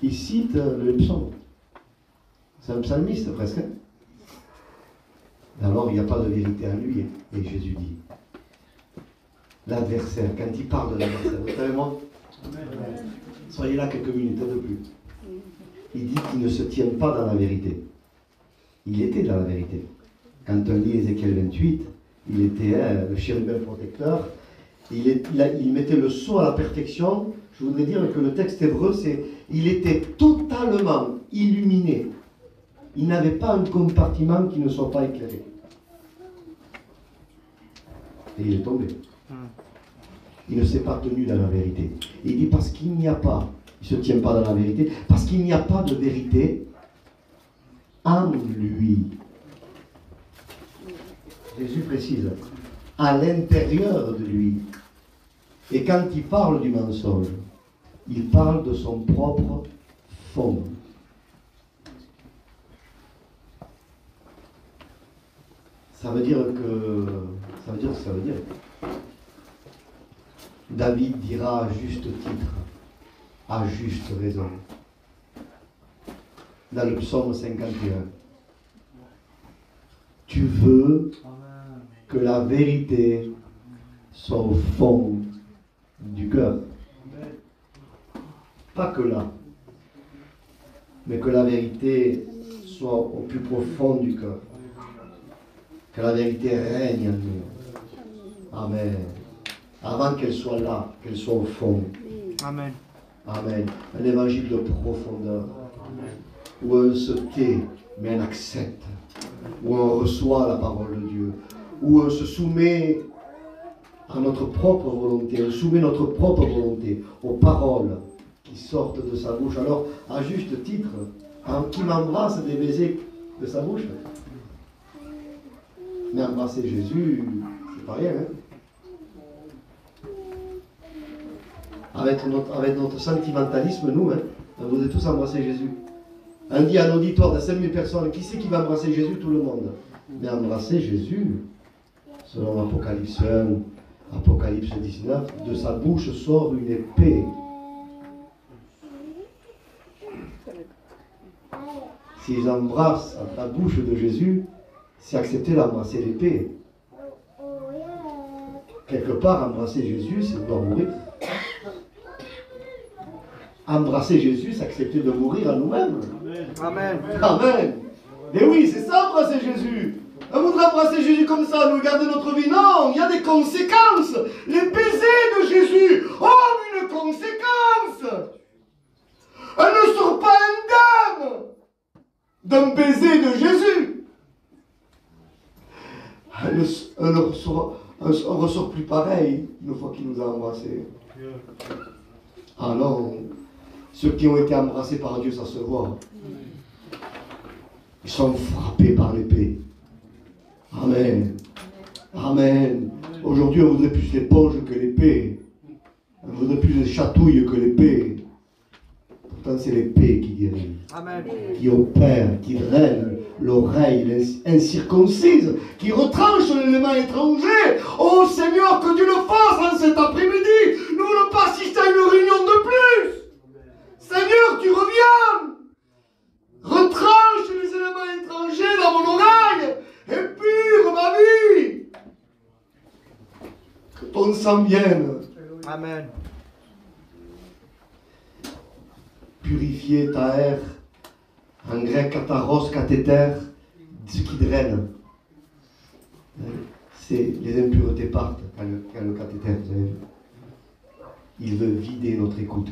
Il cite le psaume. C'est un psalmiste presque. Alors il n'y a pas de vérité en lui. Et Jésus dit. L'adversaire, quand il parle de l'adversaire, vous savez moi, soyez là quelques minutes, un peu plus. Il dit qu'il ne se tient pas dans la vérité. Il était dans la vérité. Quand on lit Ézéchiel 28, il était le chérubin protecteur. Il mettait le sceau à la perfection. Je voudrais dire que le texte hébreu, c'est il était totalement illuminé. Il n'avait pas un compartiment qui ne soit pas éclairé. Et il est tombé. Il ne s'est pas tenu dans la vérité. Et il dit parce qu'il n'y a pas, il ne se tient pas dans la vérité, parce qu'il n'y a pas de vérité en lui. Jésus précise, à l'intérieur de lui. Et quand il parle du mensonge, il parle de son propre fond. Ça veut dire que... Ça veut dire ce que ça veut dire. David dira à juste titre, à juste raison. Dans le psaume 51. Tu veux que la vérité soit au fond du cœur. Pas que là, mais que la vérité soit au plus profond du cœur. Que la vérité règne en nous. Amen. Avant qu'elle soit là, qu'elle soit au fond. Amen. Amen. Un évangile de profondeur. Où on se tait, mais on accepte. Où on reçoit la parole de Dieu. Où on se soumet à notre propre volonté. On soumet notre propre volonté aux paroles qui sortent de sa bouche. Alors, à juste titre, qui m'embrasse des baisers de sa bouche? Mais embrasser Jésus, c'est pas rien. Hein? Avec notre sentimentalisme, nous, on voudrait tous embrasser Jésus. On dit à un auditoire de 5000 personnes, qui c'est qui va embrasser Jésus? Tout le monde. Mais embrasser Jésus, selon Apocalypse 1, Apocalypse 19, de sa bouche sort une épée. S'ils embrassent la bouche de Jésus, c'est accepter d'embrasser l'épée. Quelque part, embrasser Jésus, c'est vouloir mourir. Embrasser Jésus, c'est accepter de mourir à nous-mêmes. Amen. Amen. Et oui, c'est ça, embrasser Jésus. On voudrait embrasser Jésus comme ça, nous garder notre vie. Non, il y a des conséquences. Les baisers de Jésus ont une conséquence. On ne sort pas indemne d'un baiser de Jésus. On ne ressort plus pareil une fois qu'il nous a embrassés. Ah non, ceux qui ont été embrassés par Dieu, ça se voit. Ils sont frappés par l'épée. Amen. Amen. Aujourd'hui, on voudrait plus l'éponge que l'épée. On voudrait plus les chatouilles que l'épée. Pourtant, c'est l'épée qui dirige, qui opère, qui draine l'oreille incirconcise, qui retranche l'élément étranger. Oh Seigneur, que Dieu le fasse en cet après-midi. Nous ne voulons pas assister à une réunion de plus. Seigneur, tu reviens. Retranche les éléments étrangers dans mon oreille. Épure ma vie. Que ton sang vienne. Amen. Purifier taer, en grec kataros, cathéter, ce qui draine. C'est les impuretés partent quand le cathéter, vous avez vu. Il veut vider notre écoute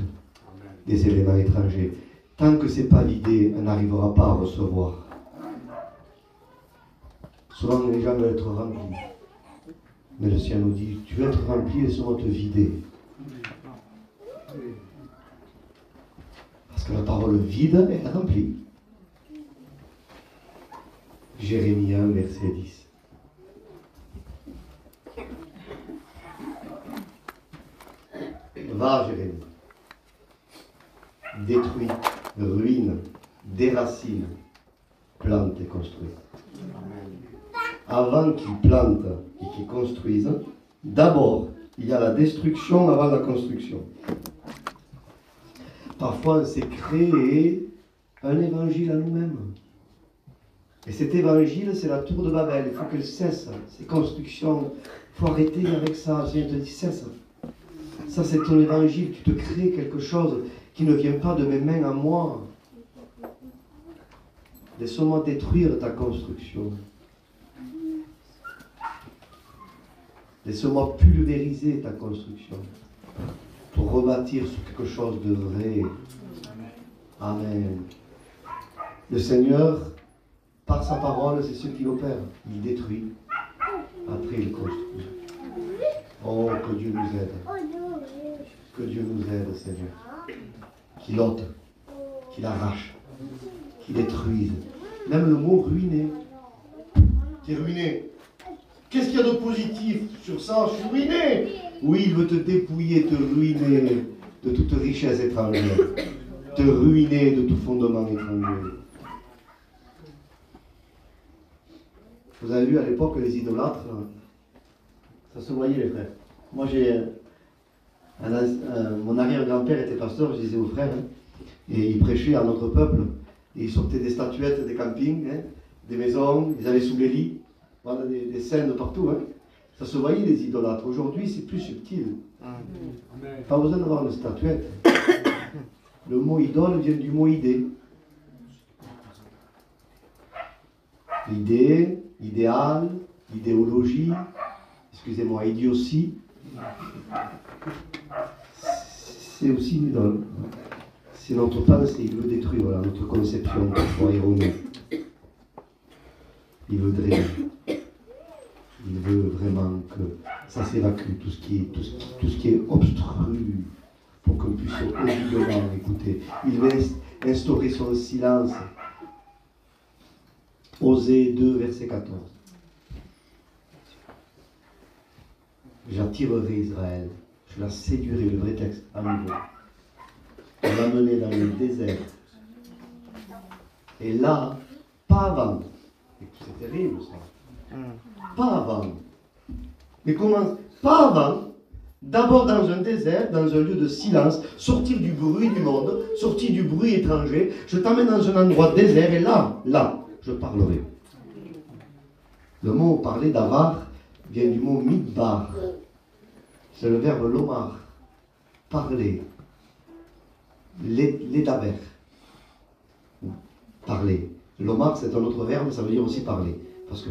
des éléments étrangers. Tant que ce n'est pas vidé, on n'arrivera pas à recevoir. Souvent les gens veulent être remplis. Mais le Seigneur nous dit, tu veux être rempli, laisse-moi te vider. Parce que la parole vide est remplie. Jérémie 1, verset 10. Va, Jérémie. Détruis, ruine, déracine, plante et construis. Avant qu'ils plantent et qu'ils construisent, d'abord, il y a la destruction avant la construction. Parfois, on s'est créé un évangile à nous-mêmes. Et cet évangile, c'est la tour de Babel. Il faut qu'elle cesse. Ces constructions, il faut arrêter avec ça. Le Seigneur te dit, cesse. Ça, c'est ton évangile. Tu te crées quelque chose qui ne vient pas de mes mains à moi. Laisse-moi détruire ta construction. Laisse-moi pulvériser ta construction pour rebâtir sur quelque chose de vrai. Amen. Le Seigneur, par sa parole, c'est ce qu'il opère. Il détruit, après il construit. Oh, que Dieu nous aide. Que Dieu nous aide, Seigneur. Qu'il ôte, qu'il arrache, qu'il détruise. Même le mot ruiner. Tu es ruiné. Qu'est-ce qu'il y a de positif sur ça? Je suis ruiné. Oui, il veut te dépouiller, te ruiner de toute richesse étrangère. Te ruiner de tout fondement étranger. Vous avez vu à l'époque les idolâtres, ça se voyait les frères. Moi mon arrière-grand-père était pasteur, je disais aux frères, et il prêchait à notre peuple, et il sortait des statuettes des campings, des maisons, ils allaient sous les lits, Voilà des scènes partout. Hein. Ça se voyait les idolâtres. Aujourd'hui, c'est plus subtil. Pas besoin d'avoir une statuette. Le mot idole vient du mot idée. L'idée, idéal, idéologie, excusez-moi, idiotie, c'est aussi une idole. C'est notre pensée, il veut détruire voilà, notre conception, parfois erronée. Il veut drainer. Il veut vraiment que ça s'évacue, tout ce qui est obstru, pour qu'on puisse audiblement écouter. Il veut instaurer son silence. Osée 2, verset 14. J'attirerai Israël, je la séduirai, le vrai texte, à nouveau. On l'amener dans le désert. Et là, pas avant. C'est terrible ça. Pas avant. Mais comment? Pas avant. D'abord dans un désert, dans un lieu de silence, sortir du bruit du monde, sortir du bruit étranger. Je t'emmène dans un endroit désert et là, je parlerai. Le mot parler d'avar vient du mot midbar. C'est le verbe lomar. Parler. L'édaber. Parler. Lomar, c'est un autre verbe, ça veut dire aussi parler. Parce que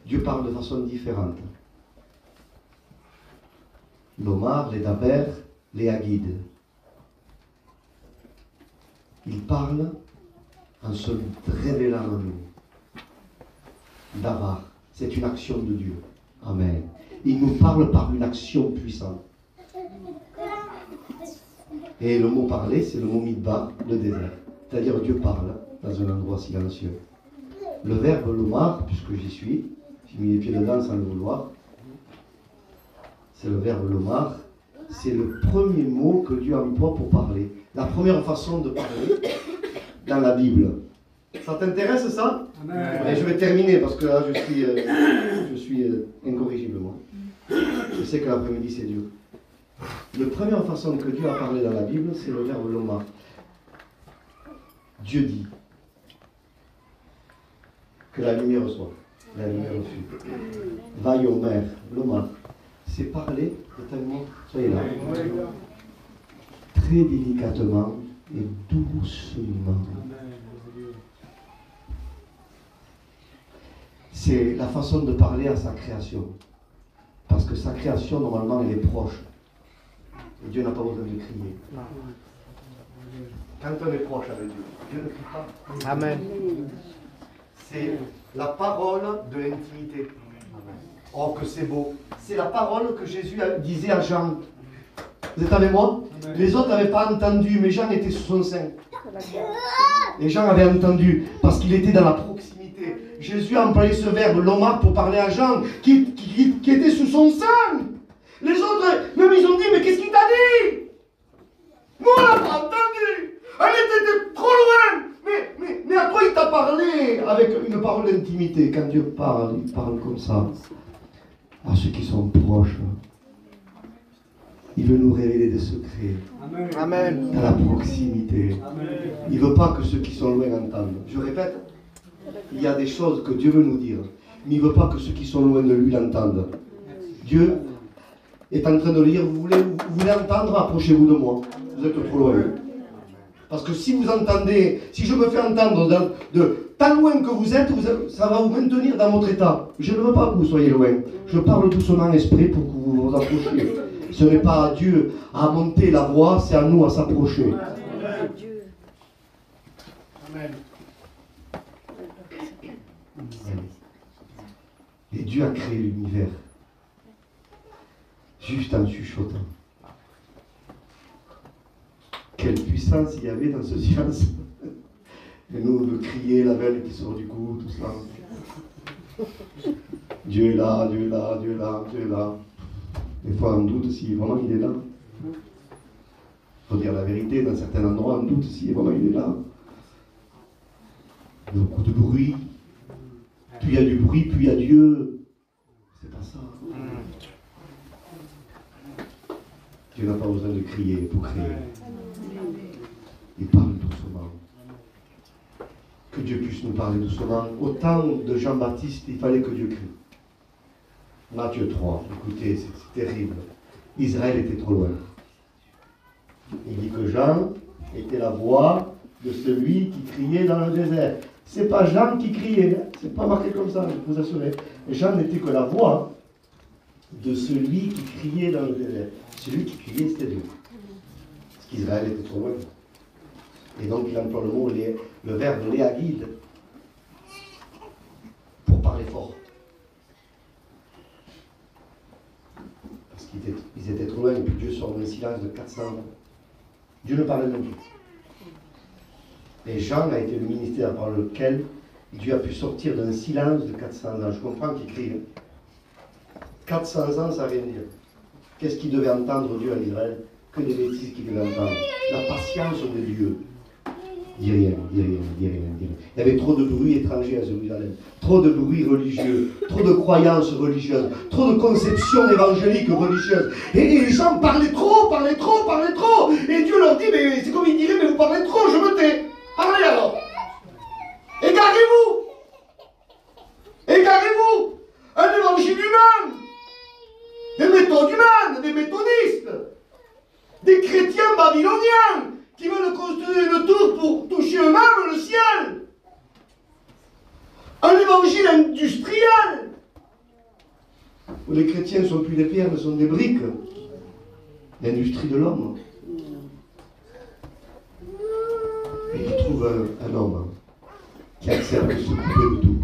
Dieu parle de façon différente. Lomar, l'édaber, l'éagid. Il parle en se révélant à nous. Davar, c'est une action de Dieu. Amen. Il nous parle par une action puissante. Et le mot parler, c'est le mot midbar, le désert. C'est-à-dire Dieu parle dans un endroit silencieux. Le verbe lomar, puisque j'y suis, j'ai mis les pieds dedans sans le vouloir, c'est le verbe lomar, c'est le premier mot que Dieu emploie pour parler. La première façon de parler dans la Bible. Ça t'intéresse ça? Amen. Et je vais terminer parce que là je suis incorrigible moi. Je sais que l'après-midi c'est dur. La première façon que Dieu a parlé dans la Bible, c'est le verbe lomar. Dieu dit que la lumière soit. La lumière fut. Vayomer, lomar. C'est parler totalement, soyez là. Très délicatement et doucement. C'est la façon de parler à sa création. Parce que sa création, normalement, elle est proche. Et Dieu n'a pas besoin de crier. Quand on est proche avec Dieu, Dieu ne crie pas. Amen. C'est la parole de l'intimité. Oh, que c'est beau. C'est la parole que Jésus disait à Jean. Vous êtes avec moi? Amen. Les autres n'avaient pas entendu, mais Jean était sous son sein. Les gens avaient entendu, parce qu'il était dans la proximité. Jésus a employé ce verbe, lomar, pour parler à Jean, qui était sous son sein. Les autres, même ils ont dit, mais qu'est-ce qu'il t'a dit? Nous, on n'a pas entendu. Elle était trop loin. Mais à quoi il t'a parlé avec une parole d'intimité? Quand Dieu parle, il parle comme ça. À ceux qui sont proches. Il veut nous révéler des secrets. Amen. Dans la proximité. Amen. Il ne veut pas que ceux qui sont loin entendent. Je répète, il y a des choses que Dieu veut nous dire, mais il ne veut pas que ceux qui sont loin de lui l'entendent. Dieu est en train de le dire, vous voulez entendre, approchez-vous de moi. Vous êtes trop loin. Parce que si vous entendez, si je me fais entendre de tant loin que vous êtes, ça va vous maintenir dans votre état. Je ne veux pas que vous soyez loin. Je parle doucement esprit pour que vous vous approchiez. Ce n'est pas à Dieu à monter la voix, c'est à nous à s'approcher. Amen. Et Dieu a créé l'univers juste en chuchotant. Quelle puissance il y avait dans ce silence. Et nous, le crier, la veine qui sort du cou, tout ça. Dieu est là, Dieu est là, Dieu est là, Dieu est là. Des fois, on doute si vraiment il est là. Il faut dire la vérité, dans certains endroits, on doute si vraiment il est là. Beaucoup de bruit. Plus il y a du bruit, plus il y a Dieu. C'est pas ça. Dieu n'a pas besoin de crier pour créer. Il parle doucement. Que Dieu puisse nous parler doucement. Au temps de Jean-Baptiste, il fallait que Dieu crie. Matthieu 3, écoutez, c'est terrible. Israël était trop loin. Il dit que Jean était la voix de celui qui criait dans le désert. C'est pas Jean qui criait, hein. C'est pas marqué comme ça, je peux vous assurer. Jean n'était que la voix de celui qui criait dans le désert. Celui qui criait, c'était Dieu. Parce qu'Israël était trop loin. Et donc il emploie le verbe léagide pour parler fort. Parce qu'ils étaient trop loin, et puis Dieu sort d'un silence de 400 ans. Dieu ne parlait même plus. Et Jean a été le ministère par lequel Dieu a pu sortir d'un silence de 400 ans. Je comprends qu'il crie. 400 ans, ça ne veut rien dire. Qu'est-ce qu'il devait entendre Dieu en Israël? Que des bêtises qu'il devait entendre. La patience de Dieu. Dis rien, dis rien, dis rien, dis rien. Il y avait trop de bruit étranger à Jérusalem, trop de bruit religieux, trop de croyances religieuses, trop de conceptions évangéliques religieuses. Et les gens parlaient trop, parlaient trop, parlaient trop. Et Dieu leur dit, mais c'est comme il dirait, mais vous parlez trop, je me tais. Parlez alors. Égarez-vous. Égarez-vous. Un évangile humain. Des méthodes humaines, des méthodistes. Des chrétiens babyloniens qui veulent construire une tour pour toucher eux-mêmes le ciel. Un évangile industriel, où les chrétiens ne sont plus des pierres, mais sont des briques. L'industrie de l'homme. Et il trouve un homme qui accepte de se couper de tout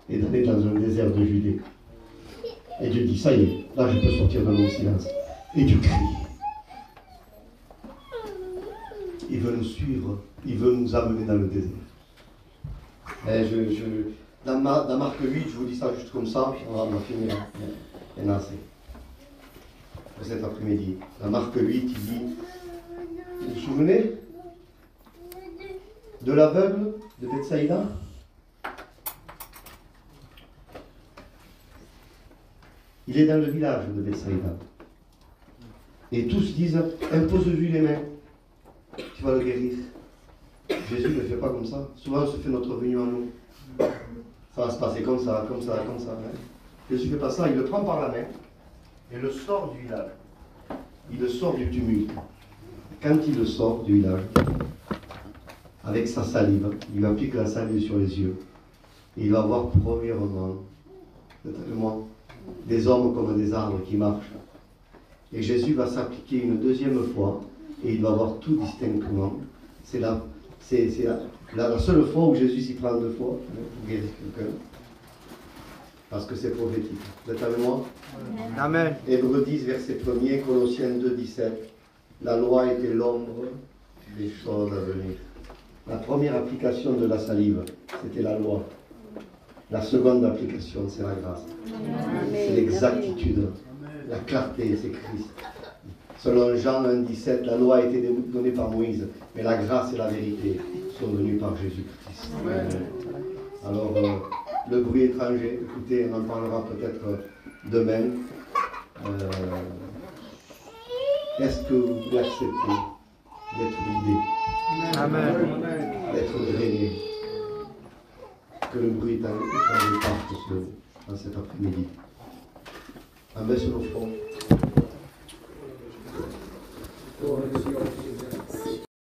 et d'aller dans un désert de Judée. Et Dieu dit, ça y est, là je peux sortir de mon silence. Et Dieu crie. Il veut nous suivre, il veut nous amener dans le désert. Et dans Marc 8, je vous dis ça juste comme ça, on va finir. Il y en a assez. Cet après-midi. Dans Marc 8, il dit, vous vous souvenez de l'aveugle de Bethsaïda? Il est dans le village de Bethsaïda. Et tous disent, impose-lui les mains. Tu vas le guérir. Jésus ne fait pas comme ça. Souvent, on se fait notre venue à nous. Ça va se passer comme ça, comme ça, comme ça. Hein. Jésus ne fait pas ça. Il le prend par la main et le sort du village. Il le sort du tumulte. Quand il le sort du village, avec sa salive, il lui applique la salive sur les yeux. Et il va voir premièrement des hommes comme des arbres qui marchent. Et Jésus va s'appliquer une deuxième fois. Et il va voir tout distinctement. C'est la seule fois où Jésus s'y prend deux fois pour guérir quelqu'un. Parce que c'est prophétique. Vous êtes avec moi? Amen. Hébreux 10, verset 1er, Colossiens 2, 17. La loi était l'ombre des choses à venir. La première application de la salive, c'était la loi. La seconde application, c'est la grâce. C'est l'exactitude. La clarté, c'est Christ. Selon Jean 1, 17, la loi a été donnée par Moïse, mais la grâce et la vérité sont venues par Jésus-Christ. Alors, le bruit étranger, écoutez, on en parlera peut-être demain. Est-ce que vous pouvez accepter d'être guidé, Amen. d'être drainé, que le bruit étranger parte dans cet après-midi? On baisse nos fronts.